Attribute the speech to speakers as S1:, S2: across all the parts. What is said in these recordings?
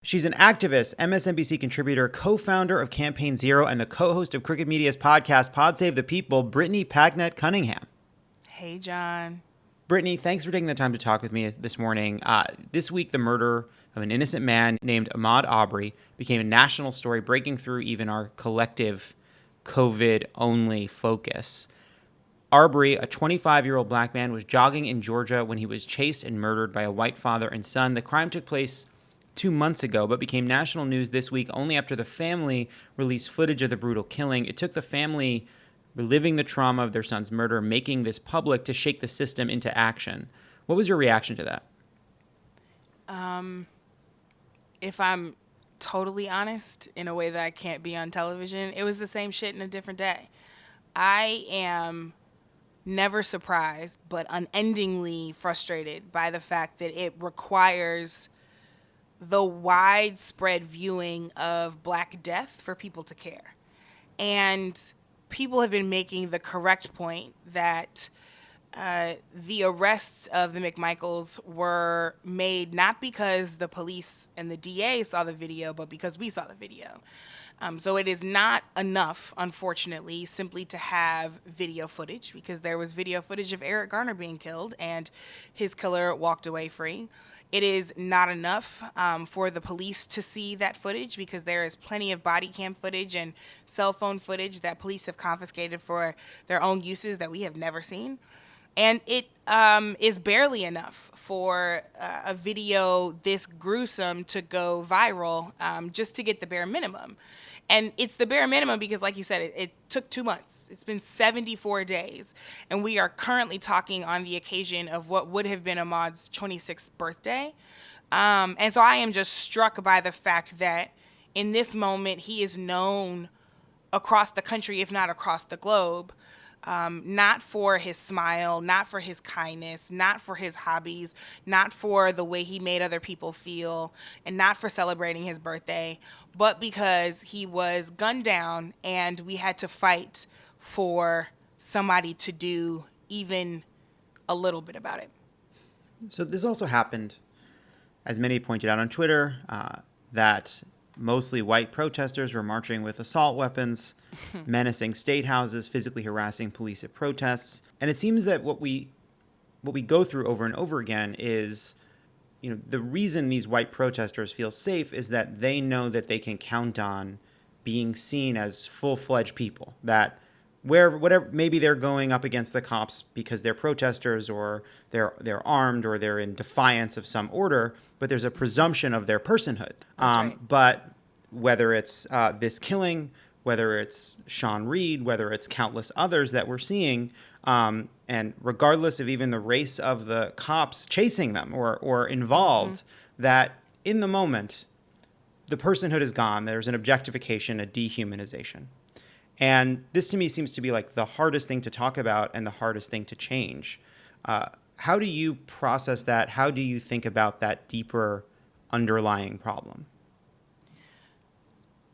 S1: She's an activist, MSNBC contributor, co-founder of Campaign Zero, and the co-host of Crooked Media's podcast, Pod Save the People, Brittany Packnett Cunningham.
S2: Hey, John.
S1: Brittany, thanks for taking the time to talk with me this morning. This week, the murder of an innocent man named Ahmaud Arbery became a national story, breaking through even our collective COVID-only focus. Arbery, a 25-year-old black man, was jogging in Georgia when he was chased and murdered by a white father and son. The crime took place 2 months ago, but became national news this week only after the family released footage of the brutal killing. It took the family reliving the trauma of their son's murder, making this public to shake the system into action. What was your reaction to that?
S2: If I'm totally honest, in a way that I can't be on television, it was the same shit in a different day. I am never surprised, but unendingly frustrated by the fact that it requires the widespread viewing of Black death for people to care. And people have been making the correct point that the arrests of the McMichaels were made not because the police and the DA saw the video, but because we saw the video. So it is not enough, unfortunately, simply to have video footage, because there was video footage of Eric Garner being killed and his killer walked away free. It is not enough for the police to see that footage, because there is plenty of body cam footage and cell phone footage that police have confiscated for their own uses that we have never seen. And it is barely enough for a video this gruesome to go viral just to get the bare minimum. And it's the bare minimum because, like you said, it took 2 months. It's been 74 days. And we are currently talking on the occasion of what would have been Ahmaud's 26th birthday. And so I am just struck by the fact that in this moment, he is known across the country, if not across the globe, not for his smile, not for his kindness, not for his hobbies, not for the way he made other people feel, and not for celebrating his birthday, but because he was gunned down and we had to fight for somebody to do even a little bit about it.
S1: So this also happened, as many pointed out on Twitter, that mostly white protesters were marching with assault weapons, menacing state houses, physically harassing police at protests. And it seems that what we go through over and over again is, the reason these white protesters feel safe is that they know that they can count on being seen as full-fledged people, that whatever, maybe they're going up against the cops because they're protesters or they're armed or they're in defiance of some order, but there's a presumption of their personhood.
S2: Right.
S1: But whether it's this killing, whether it's Sean Reed, whether it's countless others that we're seeing, and regardless of even the race of the cops chasing them or involved, that in the moment, the personhood is gone. There's an objectification, a dehumanization. And this to me seems to be like the hardest thing to talk about and the hardest thing to change. How do you process that? How do you think about that deeper underlying problem?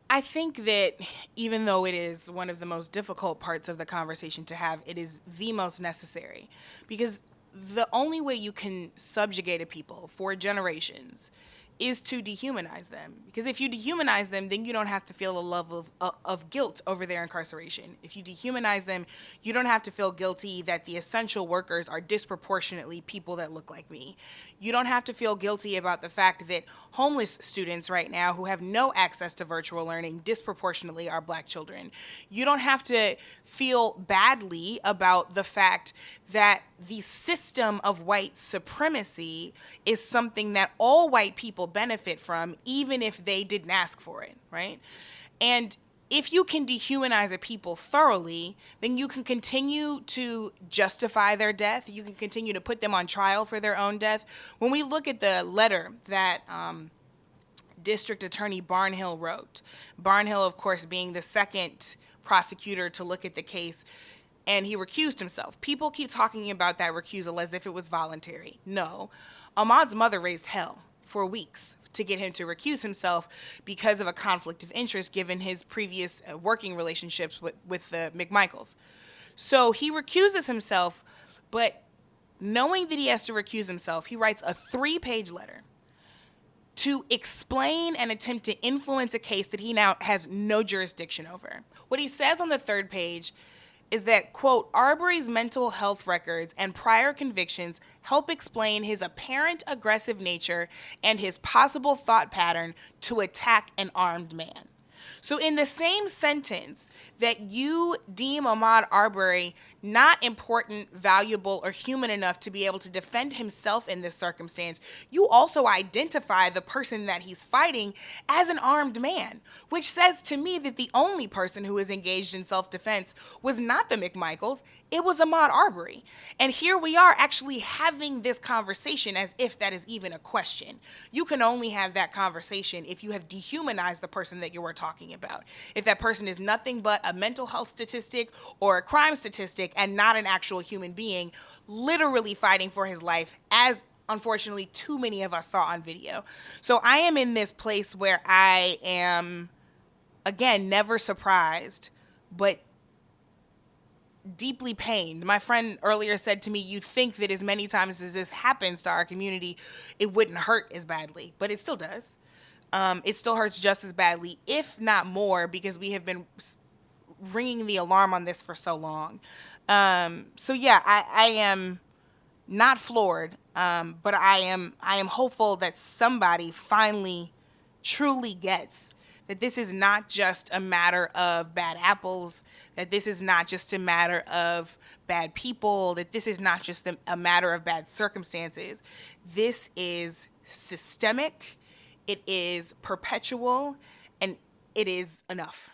S2: I think that even though it is one of the most difficult parts of the conversation to have, it is the most necessary, because the only way you can subjugate a people for generations is to dehumanize them. Because if you dehumanize them, then you don't have to feel a level of guilt over their incarceration. If you dehumanize them, you don't have to feel guilty that the essential workers are disproportionately people that look like me. You don't have to feel guilty about the fact that homeless students right now who have no access to virtual learning disproportionately are Black children. You don't have to feel badly about the fact that the system of white supremacy is something that all white people benefit from, even if they didn't ask for it, right? And if you can dehumanize a people thoroughly, then you can continue to justify their death. You can continue to put them on trial for their own death. When we look at the letter that District Attorney Barnhill wrote, Barnhill, of course, being the second prosecutor to look at the case, and he recused himself. People keep talking about that recusal as if it was voluntary. No. Ahmaud's mother raised hell for weeks to get him to recuse himself because of a conflict of interest given his previous working relationships with the McMichaels. So he recuses himself, but knowing that he has to recuse himself, he writes a 3-page letter to explain and attempt to influence a case that he now has no jurisdiction over. What he says on the third page is that, quote, Arbery's mental health records and prior convictions help explain his apparent aggressive nature and his possible thought pattern to attack an armed man. So in the same sentence that you deem Ahmaud Arbery not important, valuable, or human enough to be able to defend himself in this circumstance, you also identify the person that he's fighting as an armed man, which says to me that the only person who is engaged in self-defense was not the McMichaels, it was Ahmaud Arbery. And here we are actually having this conversation as if that is even a question. You can only have that conversation if you have dehumanized the person that you were talking about. If that person is nothing but a mental health statistic or a crime statistic and not an actual human being, literally fighting for his life, as unfortunately too many of us saw on video. So I am in this place where I am, again, never surprised, but deeply pained. My friend earlier said to me, you'd think that as many times as this happens to our community, it wouldn't hurt as badly, but it still does. It still hurts just as badly, if not more, because we have been ringing the alarm on this for so long. So yeah, I am not floored, but I am hopeful that somebody finally truly gets that this is not just a matter of bad apples, that this is not just a matter of bad people, that this is not just a matter of bad circumstances. This is systemic, it is perpetual, and it is enough.